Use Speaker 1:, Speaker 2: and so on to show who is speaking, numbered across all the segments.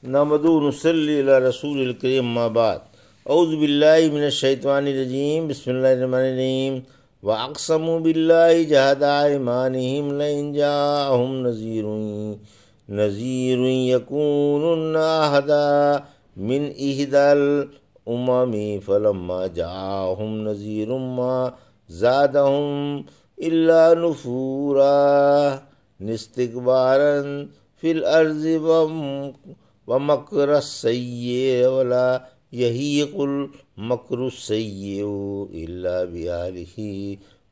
Speaker 1: نحمدہ و نصلی علی رسول الکریم اما بعد اعوذ باللہ من الشیطان الرجیم بسم اللہ الرحمن الرحیم واقسموا باللہ جہد ایمانہم لئن جاءہم نذیر یکونن اہدی من احدی الامم فلما جاءہم نذیر ما زادہم الا نفورا استکبارا فی الارض ومکر السیئ ولا یحیق المکر السیئ الا بأہلہ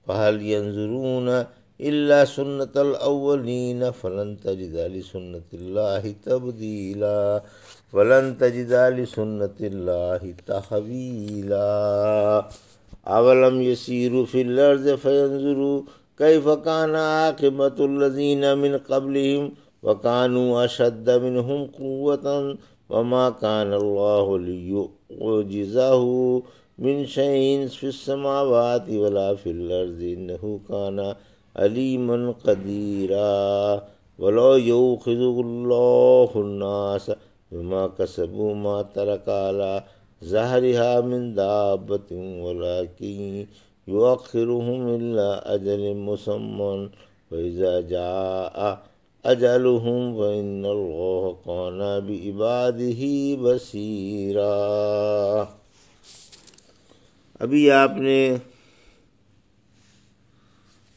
Speaker 1: فہل ینظرون الا سنت الاولین فلن تجد لسنت اللہ تبدیلا ولن تجد لسنت اللہ تحویلا اولم یسیروا فی الارض فینظروا کیف کان عاقبۃ الذین من قبلہم وَكَانُوا أَشَدَّ مِنْهُمْ قُوَّةً وَمَا كَانَ اللَّهُ لِيُعْجِزَهُ مِنْ شَيْءٍ فِي السَّمَاوَاتِ وَلَا فِي الْأَرْضِ إِنَّهُ كَانَ عَلِيمًا قَدِيرًا وَلَوْ يُؤَاخِذُ اللَّهُ النَّاسَ بِمَا كَسَبُوا مَا تَرَكَ عَلَى ظَهْرِهَا مِنْ دَابَّةٍ وَلَكِنْ يُؤَخِّرُهُمْ إِلَى أَجَلٍ مُّسَمًّى وَإِذَا جَاءَ اجلہم فإن اللہ کان بعبادہ بصیرا۔ ابھی آپ نے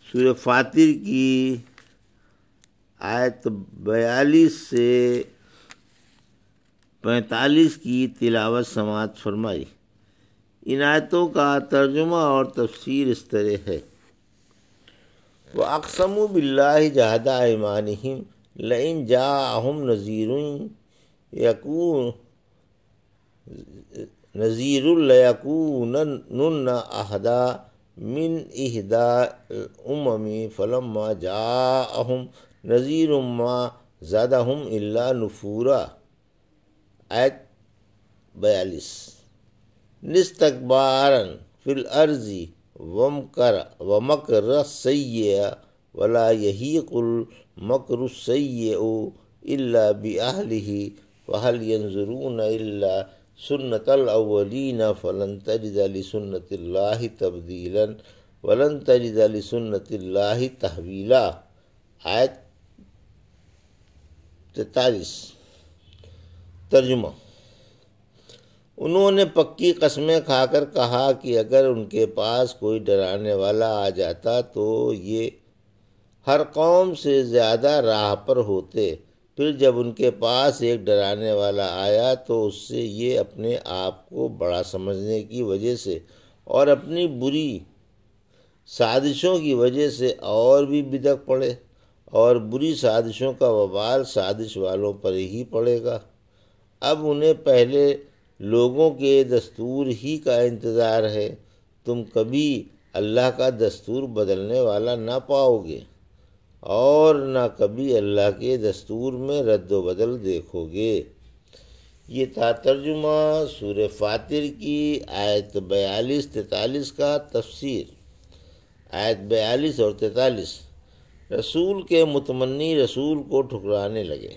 Speaker 1: سورہ فاطر کی آیت 42 سے 45 کی تلاوت سماعت فرمائی۔ ان آیتوں کا ترجمہ اور تفسیر اس طرح ہے: وَأَقْسَمُوا بِاللَّهِ جَهْدَ أَيْمَانِهِمْ لَئِنْ جَاءَهُمْ نَذِيرٌ لَيَكُونُنَّ أَهْدَىٰ مِنْ إِحْدَىٰ الْأُمَمِ فَلَمَّا جَاءَهُمْ نَذِيرٌ مَّا زَادَهُمْ إِلَّا نُفُورًا۔ آیت 42۔ نستکبارا فی الارض ومکر السیئ ولا یحیق المکر السیئ الا بأہلہ فہل ینظرون الا سنت الاولین فلن تجد لسنت اللہ تبدیلا ولن تجد لسنت اللہ تحویلا۔ آیت 43۔ ترجمہ: انہوں نے پکی قسمیں کھا کر کہا کہ اگر ان کے پاس کوئی ڈرانے والا آ جاتا تو یہ ہر قوم سے زیادہ راہ پر ہوتے۔ پھر جب ان کے پاس ایک ڈرانے والا آیا تو اس سے یہ اپنے آپ کو بڑا سمجھنے کی وجہ سے اور اپنی بری سازشوں کی وجہ سے اور بھی بدک پڑے، اور بری سازشوں کا وبال سازش والوں پر ہی پڑے گا۔ اب انہیں پہلے لوگوں کے دستور ہی کا انتظار ہے، تم کبھی اللہ کا دستور بدلنے والا نہ پاؤ گے اور نہ کبھی اللہ کے دستور میں رد و بدل دیکھو گے۔ یہ تھا ترجمہ سورہ فاطر کی آیت 42-43 کا تفسیر۔ آیت 42 اور 43۔ رسول کے متمنی رسول کو ٹھکرانے لگے۔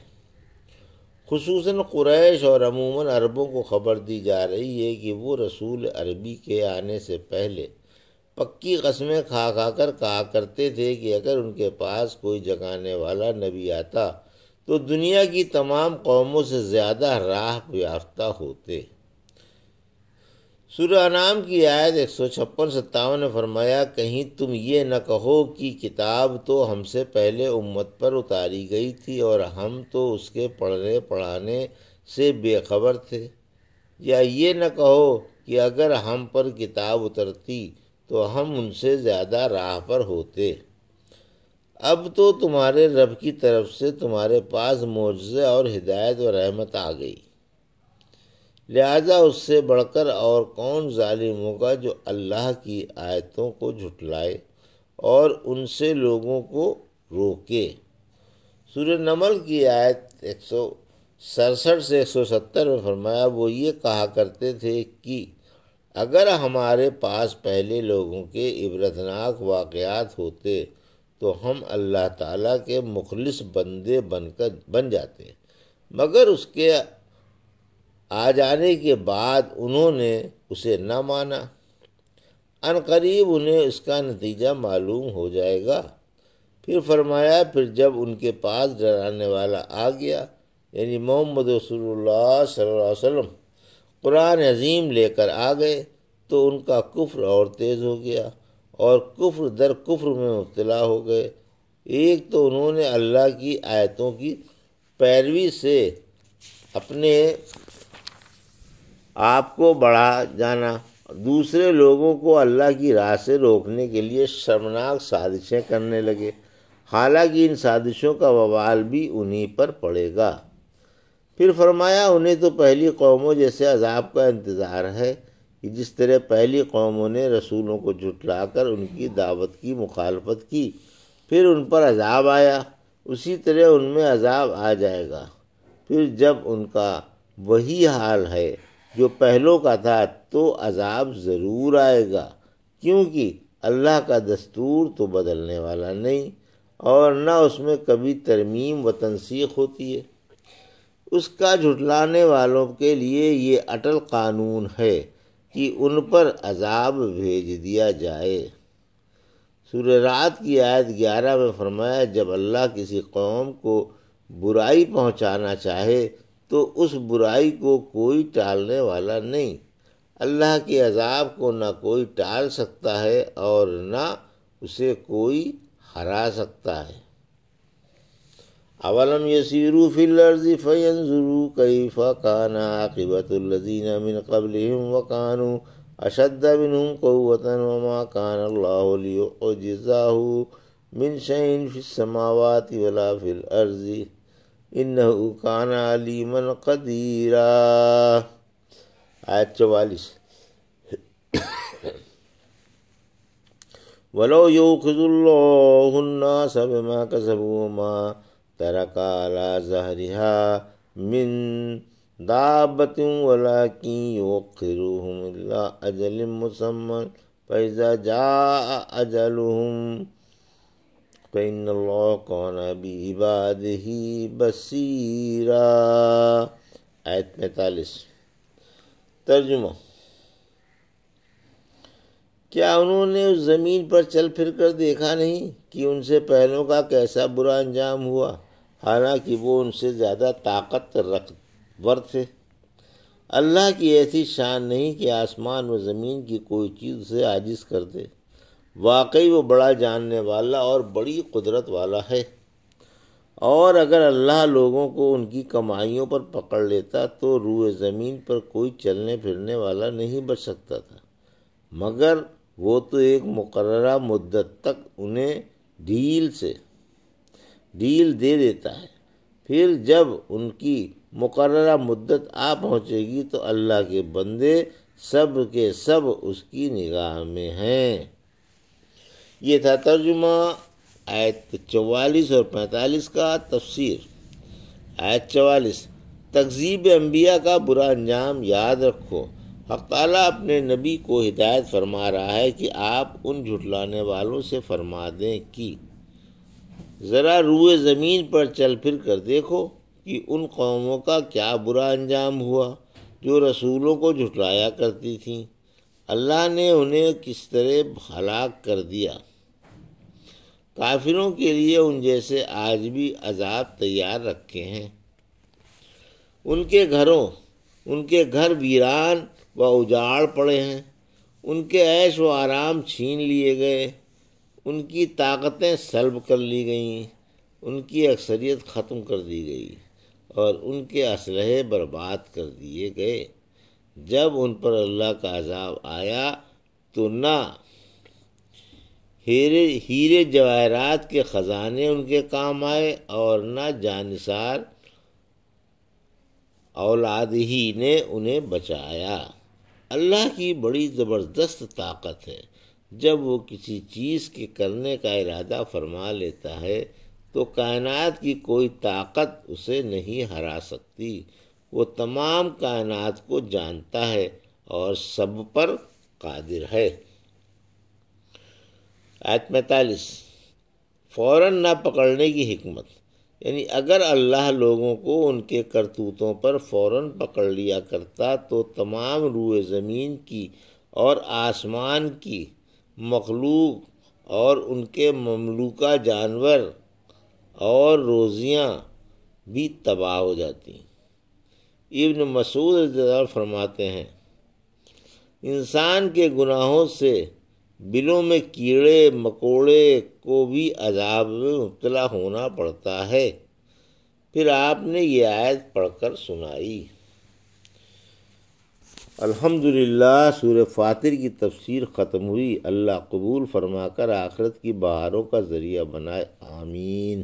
Speaker 1: خصوصاً قریش اور عموماً عربوں کو خبر دی جا رہی ہے کہ وہ رسول عربی کے آنے سے پہلے پکی قسمیں کھا کھا کر کہا کرتے تھے کہ اگر ان کے پاس کوئی جگانے والا نبی آتا تو دنیا کی تمام قوموں سے زیادہ راہ یافتہ ہوتے۔ سورہ انعام کی آیت 156-57 نے فرمایا، کہیں تم یہ نہ کہو کہ کتاب تو ہم سے پہلے امت پر اتاری گئی تھی اور ہم تو اس کے پڑھنے پڑھانے سے بے خبر تھے، یا یہ نہ کہو کہ اگر ہم پر کتاب اترتی تو ہم ان سے زیادہ راہ پر ہوتے۔ اب تو تمہارے رب کی طرف سے تمہارے پاس معجزہ اور ہدایت و رحمت آ گئی، لہذا اس سے بڑھ کر اور کون ظالم ہوگا جو اللہ کی آیتوں کو جھٹلائے اور ان سے لوگوں کو روکے۔ سورہ نمل کی آیت 167 سے 170 میں فرمایا، وہ یہ کہا کرتے تھے کہ اگر ہمارے پاس پہلے لوگوں کے عبرتناک واقعات ہوتے تو ہم اللہ تعالیٰ کے مخلص بندے بن جاتے، مگر اس کے آ جانے کے بعد انہوں نے اسے نہ مانا، ان قریب انہیں اس کا نتیجہ معلوم ہو جائے گا۔ پھر فرمایا، پھر جب ان کے پاس ڈرانے والا آ گیا، یعنی محمد رسول اللہ صلی اللہ علیہ وسلم قرآن عظیم لے کر آ گئے، تو ان کا کفر اور تیز ہو گیا اور کفر در کفر میں مبتلا ہو گئے۔ ایک تو انہوں نے اللہ کی آیتوں کی پیروی سے اپنے آپ کو بڑھا جانا، دوسرے لوگوں کو اللہ کی راہ سے روکنے کے لیے شرمناک سازشیں کرنے لگے، حالانکہ ان سازشوں کا وبال بھی انہی پر پڑے گا۔ پھر فرمایا، انہیں تو پہلی قوموں جیسے عذاب کا انتظار ہے کہ جس طرح پہلی قوموں نے رسولوں کو جھٹلا کر ان کی دعوت کی مخالفت کی، پھر ان پر عذاب آیا، اسی طرح ان میں عذاب آ جائے گا۔ پھر جب ان کا وہی حال ہے جو پہلوں کا تھا تو عذاب ضرور آئے گا، کیونکہ اللہ کا دستور تو بدلنے والا نہیں اور نہ اس میں کبھی ترمیم و تنسیخ ہوتی ہے۔ اس کا جھٹلانے والوں کے لیے یہ اٹل قانون ہے کہ ان پر عذاب بھیج دیا جائے۔ سورہ رعد کی آیت 11 میں فرمایا، جب اللہ کسی قوم کو برائی پہنچانا چاہے تو اس برائی کو کوئی ٹالنے والا نہیں۔ اللہ کے عذاب کو نہ کوئی ٹال سکتا ہے اور نہ اسے کوئی ہرا سکتا ہے۔ اولم یسیروا فی الارض فینظروا کیف کان عاقبۃ الذین من قبلہم وکانوا اشد منہم قوۃ وما کان اللہ لیعجزہ من شیء فی السماوات ولا فی الارض انہ کان علیما قدیرا۔ آیت 44۔ وَلَوْ يُؤْخِذُ اللَّهُ النَّاسَ بِمَا كَسَبُوا مَا تَرَكَ عَلَى ظَهْرِهَا مِن دَابَّةٍ وَلَكِنْ يُؤَخِّرُهُمْ إِلَىٰ أَجَلٍ مُّسَمًّى فَإِذَا جَاءَ أَجَلُهُمْ فَإِنَّ اللَّهَ كَانَ بِعِبَادِهِ بَصِيرًا۔ آیت 45۔ ترجمہ۔ کیا انہوں نے اس زمین پر چل پھر کر دیکھا نہیں کہ ان سے پہلوں کا کیسا برا انجام ہوا، حالانکہ وہ ان سے زیادہ طاقت رکھور تھے۔ اللہ کی ایسی شان نہیں کہ آسمان و زمین کی کوئی چیز اسے عاجز کر دے، واقعی وہ بڑا جاننے والا اور بڑی قدرت والا ہے۔ اور اگر اللہ لوگوں کو ان کی کمائیوں پر پکڑ لیتا تو روئے زمین پر کوئی چلنے پھرنے والا نہیں بچ سکتا تھا، مگر وہ تو ایک مقررہ مدت تک انہیں ڈھیل دے دیتا ہے، پھر جب ان کی مقررہ مدت آ پہنچے گی تو اللہ کے بندے سب کے سب اس کی نگاہ میں ہیں۔ یہ تھا ترجمہ آیت 44 اور 45 کا۔ تفسیر۔ آیت 44۔ تکذیب انبیاء کا برا انجام یاد رکھو۔ حق تعالیٰ اپنے نبی کو ہدایت فرما رہا ہے کہ آپ ان جھٹلانے والوں سے فرما دیں کہ ذرا روئے زمین پر چل پھر کر دیکھو کہ ان قوموں کا کیا برا انجام ہوا جو رسولوں کو جھٹلایا کرتی تھیں، اللہ نے انہیں کس طرح ہلاک کر دیا۔ کافروں کے لیے ان جیسے آج بھی عذاب تیار رکھے ہیں۔ ان کے گھر ویران و اجاڑ پڑے ہیں، ان کے عیش و آرام چھین لیے گئے، ان کی طاقتیں سلب کر لی گئیں، ان کی اکثریت ختم کر دی گئی اور ان کے اسلحے برباد کر دیے گئے۔ جب ان پر اللہ کا عذاب آیا تو نہ ہیرے جواہرات کے خزانے ان کے کام آئے اور نہ جانثار اولاد ہی نے انہیں بچایا۔ اللہ کی بڑی زبردست طاقت ہے، جب وہ کسی چیز کے کرنے کا ارادہ فرما لیتا ہے تو کائنات کی کوئی طاقت اسے نہیں ہرا سکتی۔ وہ تمام کائنات کو جانتا ہے اور سب پر قادر ہے۔ آیت 45۔ فوراً نہ پکڑنے کی حکمت۔ یعنی اگر اللہ لوگوں کو ان کے کرتوتوں پر فوراً پکڑ لیا کرتا تو تمام روئے زمین کی اور آسمان کی مخلوق اور ان کے مملوکہ جانور اور روزیاں بھی تباہ ہو جاتی۔ ابن مسعود رضی اللہ عنہ فرماتے ہیں انسان کے گناہوں سے بلوں میں کیڑے مکوڑے کو بھی عذاب میں مبتلا ہونا پڑتا ہے۔ پھر آپ نے یہ آیت پڑھ کر سنائی۔ الحمدللہ سورہ فاطر کی تفسیر ختم ہوئی۔ اللہ قبول فرما کر آخرت کی بہاروں کا ذریعہ بنائے، آمین۔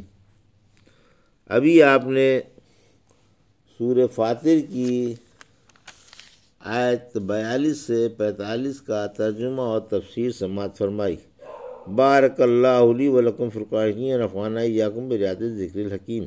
Speaker 1: ابھی آپ نے سورہ فاطر کی آیت 42 سے 45 کا ترجمہ اور تفسیر سماعت فرمائی۔ بارک اللہ لی و لکم فی القرآن ونفعنی وایاکم برعایۃ الذکر الحکیم۔